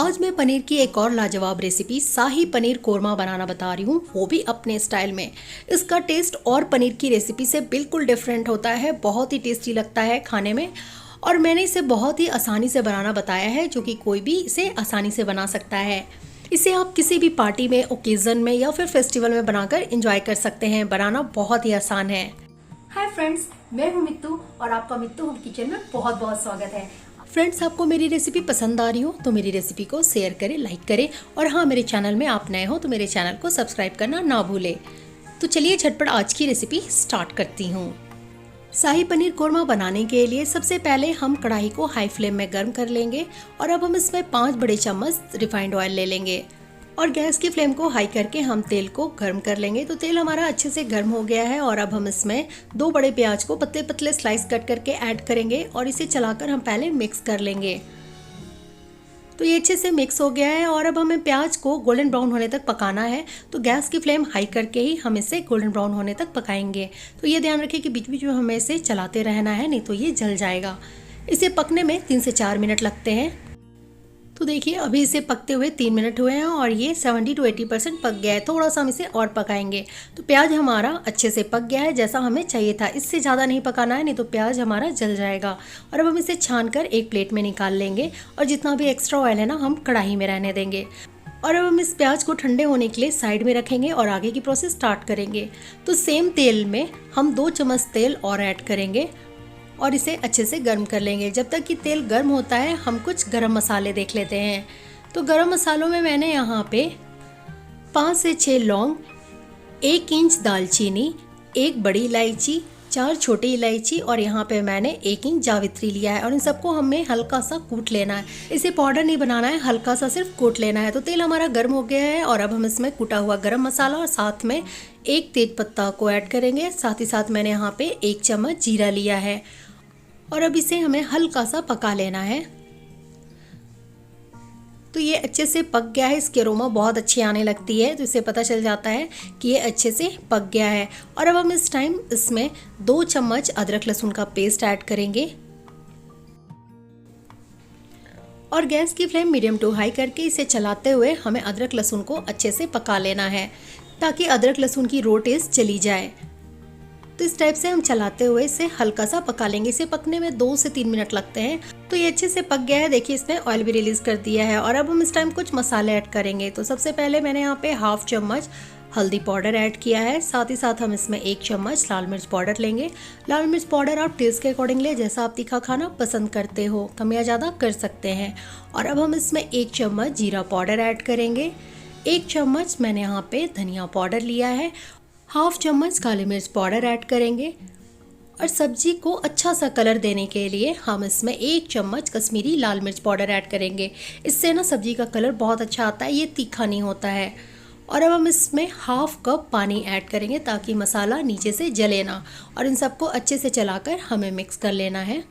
आज मैं पनीर की एक और लाजवाब रेसिपी शाही पनीर कोरमा बनाना बता रही हूँ, वो भी अपने स्टाइल में। इसका टेस्ट और पनीर की रेसिपी से बिल्कुल डिफरेंट होता है, बहुत ही टेस्टी लगता है खाने में। और मैंने इसे बहुत ही आसानी से बनाना बताया है, जो कि कोई भी इसे आसानी से बना सकता है। इसे आप किसी भी पार्टी में, ओकेजन में या फिर फेस्टिवल में बनाकर एंजॉय कर सकते हैं। बनाना बहुत ही आसान है। हाय फ्रेंड्स, मैं हूँ मित्तू और आपका मित्तू होम किचन में बहुत बहुत स्वागत है। फ्रेंड्स, आपको मेरी रेसिपी पसंद आ रही हो तो मेरी रेसिपी को शेयर करें, लाइक करें, और हाँ, मेरे चैनल में आप नए हो तो मेरे चैनल को सब्सक्राइब करना ना भूलें। तो चलिए झटपट आज की रेसिपी स्टार्ट करती हूँ। शाही पनीर कोरमा बनाने के लिए सबसे पहले हम कढ़ाई को हाई फ्लेम में गर्म कर लेंगे और अब हम इसमें 5 बड़े चम्मच रिफाइंड ऑयल ले लेंगे और गैस की फ्लेम को हाई करके हम तेल को गर्म कर लेंगे। तो तेल हमारा अच्छे से गर्म हो गया है और अब हम इसमें 2 बड़े प्याज को पतले पतले स्लाइस कट करके ऐड करेंगे और इसे चलाकर हम पहले मिक्स कर लेंगे। तो ये अच्छे से मिक्स हो गया है और अब हमें प्याज को गोल्डन ब्राउन होने तक पकाना है। तो गैस की फ्लेम हाई करके ही हम इसे गोल्डन ब्राउन होने तक पकाएंगे। तो ये ध्यान रखें कि बीच बीच में हमें इसे चलाते रहना है, नहीं तो ये जल जाएगा। इसे पकने में 3 से 4 मिनट लगते हैं। तो देखिए, अभी इसे पकते हुए 3 मिनट हुए हैं और ये 70 to 80% पक गया है। थोड़ा सा हम इसे और पकाएंगे। तो प्याज हमारा अच्छे से पक गया है, जैसा हमें चाहिए था। इससे ज़्यादा नहीं पकाना है, नहीं तो प्याज हमारा जल जाएगा। और अब हम इसे छान कर एक प्लेट में निकाल लेंगे और जितना भी एक्स्ट्रा ऑयल है ना, हम कढ़ाई में रहने देंगे। और अब हम इस प्याज को ठंडे होने के लिए साइड में रखेंगे और आगे की प्रोसेस स्टार्ट करेंगे। तो सेम तेल में हम 2 चम्मच तेल और ऐड करेंगे और इसे अच्छे से गर्म कर लेंगे। जब तक कि तेल गर्म होता है, हम कुछ गरम मसाले देख लेते हैं। तो गरम मसालों में मैंने यहाँ पे 5 से 6 लौंग, 1 इंच दालचीनी, 1 बड़ी इलायची, 4 छोटी इलायची और यहाँ पे मैंने 1 इंच जावित्री लिया है। और इन सबको हमें हल्का सा कूट लेना है। इसे पाउडर नहीं बनाना है, हल्का सा सिर्फ कूट लेना है। तो तेल हमारा गर्म हो गया है और अब हम इसमें कूटा हुआ गरम मसाला और साथ में 1 तेज पत्ता को ऐड करेंगे। साथ ही साथ मैंने यहाँ पे 1 चम्मच जीरा लिया है और अब इसे हमें हल्का सा पका लेना है। तो ये अच्छे से पक गया है, इसकी अरोमा बहुत अच्छी आने लगती है, तो इससे पता चल जाता है कि ये अच्छे से पक गया है। और अब हम इस टाइम इसमें 2 चम्मच अदरक लहसुन का पेस्ट ऐड करेंगे और गैस की फ्लेम मीडियम टू हाई करके इसे चलाते हुए हमें अदरक लहसुन को अच्छे से पका लेना है, ताकि अदरक लहसुन की रो टेस्ट चली जाए। तो इस टाइप से हम चलाते हुए इसे हल्का सा पका लेंगे। इसे पकने में 2 से 3 मिनट लगते हैं। तो ये अच्छे से पक गया है। देखिए, इसने ऑयल भी रिलीज कर दिया है। और अब हम इस टाइम कुछ मसाले ऐड करेंगे। तो सबसे पहले मैंने यहाँ पे 1/2 चम्मच हल्दी पाउडर ऐड किया है। साथ ही साथ हम इसमें 1 चम्मच लाल मिर्च पाउडर लेंगे। लाल मिर्च पाउडर आप टेस्ट के अकॉर्डिंग ले, जैसा आप तीखा खाना पसंद करते हो, कम या ज़्यादा कर सकते हैं। और अब हम इसमें 1 चम्मच जीरा पाउडर ऐड करेंगे। 1 चम्मच मैंने यहाँ पे धनिया पाउडर लिया है। 1/2 चम्मच काली मिर्च पाउडर ऐड करेंगे और सब्जी को अच्छा सा कलर देने के लिए हम इसमें 1 चम्मच कश्मीरी लाल मिर्च पाउडर ऐड करेंगे। इससे ना सब्जी का कलर बहुत अच्छा आता है, ये तीखा नहीं होता है। और अब हम इसमें 1/2 कप पानी ऐड करेंगे, ताकि मसाला नीचे से जले ना। और इन सबको अच्छे से चलाकर हमें मिक्स कर लेना है।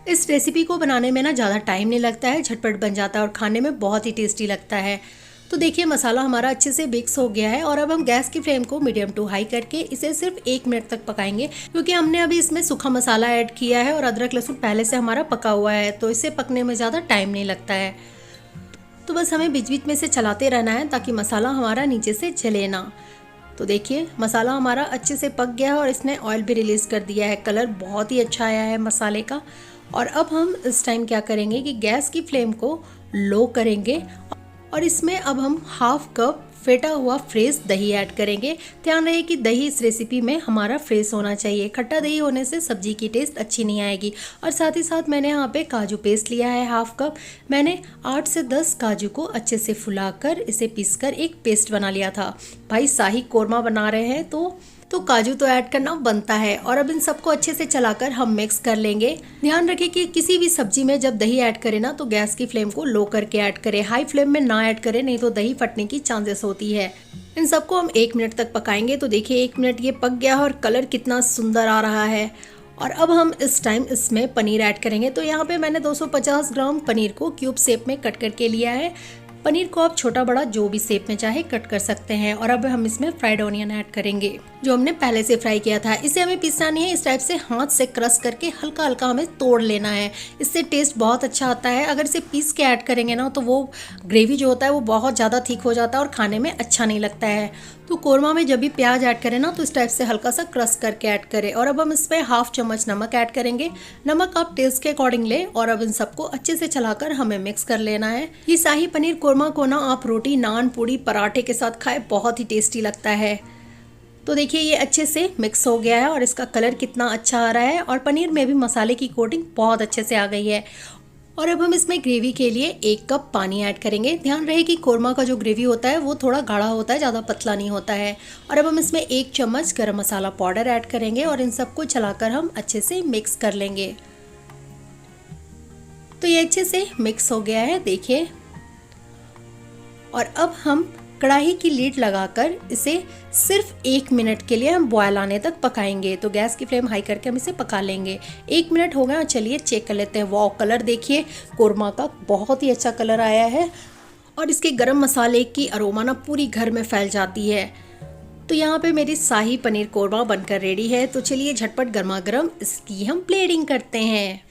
इस रेसिपी को बनाने में ना ज़्यादा टाइम नहीं लगता है, झटपट बन जाता है और खाने में बहुत ही टेस्टी लगता है। तो देखिए, मसाला हमारा अच्छे से मिक्स हो गया है और अब हम गैस की फ्लेम को मीडियम टू हाई करके इसे सिर्फ 1 मिनट तक पकाएंगे, क्योंकि हमने अभी इसमें सूखा मसाला ऐड किया है और अदरक लहसुन पहले से हमारा पका हुआ है, तो इसे पकने में ज़्यादा टाइम नहीं लगता है। तो बस हमें बीच बीच में से चलाते रहना है, ताकि मसाला हमारा नीचे से जले ना। तो देखिए, मसाला हमारा अच्छे से पक गया है और इसने ऑयल भी रिलीज़ कर दिया है। कलर बहुत ही अच्छा आया है मसाले का। और अब हम इस टाइम क्या करेंगे कि गैस की फ्लेम को लो करेंगे और इसमें अब हम 1/2 कप फेटा हुआ फ्रेश दही ऐड करेंगे। ध्यान रहे कि दही इस रेसिपी में हमारा फ्रेश होना चाहिए। खट्टा दही होने से सब्जी की टेस्ट अच्छी नहीं आएगी। और साथ ही साथ मैंने यहाँ पे काजू पेस्ट लिया है 1/2 कप। मैंने 8 से 10 काजू को अच्छे से फुलाकर इसे पीसकर एक पेस्ट बना लिया था। भाई, शाही कोरमा बना रहे हैं तो काजू तो ऐड करना बनता है। और अब इन सबको अच्छे से चलाकर हम मिक्स कर लेंगे। ध्यान रखें कि किसी भी सब्जी में जब दही ऐड करें ना, तो गैस की फ्लेम को लो करके ऐड करें, हाई फ्लेम में ना ऐड करें, नहीं तो दही फटने की चांसेस होती है। इन सबको हम 1 मिनट तक पकाएंगे। तो देखिए, 1 मिनट ये पक गया है और कलर कितना सुंदर आ रहा है। और अब हम इस टाइम इसमें पनीर ऐड करेंगे। तो यहाँ पे मैंने 250 ग्राम पनीर को क्यूब शेप में कट करके लिया है। पनीर को आप छोटा बड़ा जो भी शेप में चाहे कट कर सकते हैं। और अब हम इसमें फ्राइड ऑनियन ऐड करेंगे जो हमने पहले से फ्राई किया था। इसे हमें पीसना नहीं है, इस टाइप से हाथ से क्रश करके हल्का हल्का हमें तोड़ लेना है। इससे टेस्ट बहुत अच्छा आता है। अगर इसे पीस के ऐड करेंगे ना तो वो ग्रेवी जो होता है वो बहुत ज़्यादा थिक हो जाता है और खाने में अच्छा नहीं लगता है। तो कोरमा में जब भी प्याज ऐड करें ना तो इस टाइप से हल्का सा क्रश करके ऐड करें। और अब हम इसमें हाफ चम्मच नमक ऐड करेंगे। नमक आप टेस्ट के अकॉर्डिंग लें और अब इन सबको अच्छे से चलाकर हमें मिक्स कर लेना है। ये शाही पनीर कोरमा को ना आप रोटी, नान, पूड़ी, पराठे के साथ खाएं, बहुत ही टेस्टी लगता है। तो देखिए ये अच्छे से मिक्स हो गया है और इसका कलर कितना अच्छा आ रहा है और पनीर में भी मसाले की कोटिंग बहुत अच्छे से आ गई है। और अब हम इसमें ग्रेवी के लिए 1 कप पानी ऐड करेंगे। ध्यान रहे कि कोरमा का जो ग्रेवी होता है वो थोड़ा गाढ़ा होता है, ज़्यादा पतला नहीं होता है। और अब हम इसमें 1 चम्मच गरम मसाला पाउडर ऐड करेंगे और इन सबको चलाकर हम अच्छे से मिक्स कर लेंगे। तो ये अच्छे से मिक्स हो गया है, देखिए। और अब हम कढ़ाई की लीड लगाकर इसे सिर्फ 1 मिनट के लिए हम बॉयल आने तक पकाएंगे। तो गैस की फ्लेम हाई करके हम इसे पका लेंगे। 1 मिनट हो गया, चलिए चेक कर लेते हैं। वाह, कलर देखिए कोरमा का बहुत ही अच्छा कलर आया है और इसके गरम मसाले की अरोमा ना पूरी घर में फैल जाती है। तो यहाँ पे मेरी शाही पनीर कोरमा बनकर रेडी है। तो चलिए झटपट गर्मा गर्म इसकी हम प्लेटिंग करते हैं।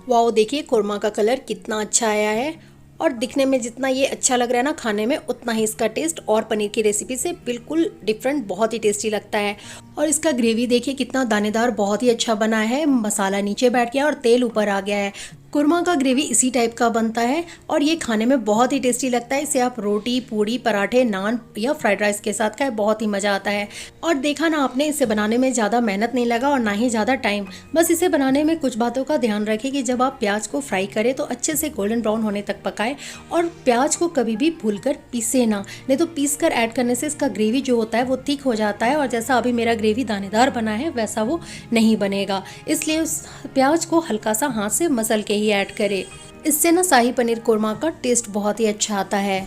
वाह, देखिए कोरमा का कलर कितना अच्छा आया है और दिखने में जितना ये अच्छा लग रहा है ना, खाने में उतना ही इसका टेस्ट और पनीर की रेसिपी से बिल्कुल डिफरेंट, बहुत ही टेस्टी लगता है। और इसका ग्रेवी देखिए कितना दानेदार, बहुत ही अच्छा बना है। मसाला नीचे बैठ गया और तेल ऊपर आ गया है। कुरमा का ग्रेवी इसी टाइप का बनता है और ये खाने में बहुत ही टेस्टी लगता है। इसे आप रोटी, पूड़ी, पराठे, नान या फ्राइड राइस के साथ खाएं, बहुत ही मज़ा आता है। और देखा ना आपने, इसे बनाने में ज़्यादा मेहनत नहीं लगा और ना ही ज़्यादा टाइम। बस इसे बनाने में कुछ बातों का ध्यान रखें कि जब आप प्याज को फ्राई करें तो अच्छे से गोल्डन ब्राउन होने तक पकाएं और प्याज को कभी भी भूलकर पीसे ना, नहीं तो पीस कर ऐड करने से इसका ग्रेवी जो होता है वो थिक हो जाता है और जैसा अभी मेरा ग्रेवी दानेदार बना है वैसा वो नहीं बनेगा। इसलिए उस प्याज को हल्का सा हाथ से मसल के ही ऐड करें। इससे ना शाही पनीर कोरमा का टेस्ट बहुत ही अच्छा आता है।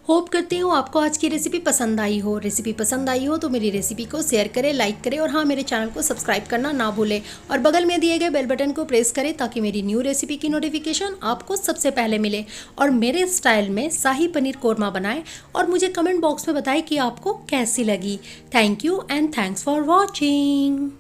होप करती हूँ आपको आज की रेसिपी पसंद आई हो। रेसिपी पसंद आई हो तो मेरी रेसिपी को शेयर करें, लाइक करें और हाँ, मेरे चैनल को सब्सक्राइब करना ना भूलें और बगल में दिए गए बेल बटन को प्रेस करें ताकि मेरी न्यू रेसिपी की नोटिफिकेशन आपको सबसे पहले मिले और मेरे स्टाइल में शाही पनीर कोरमा बनाएं और मुझे कमेंट बॉक्स में बताएं कि आपको कैसी लगी। Thank you and thanks for watching.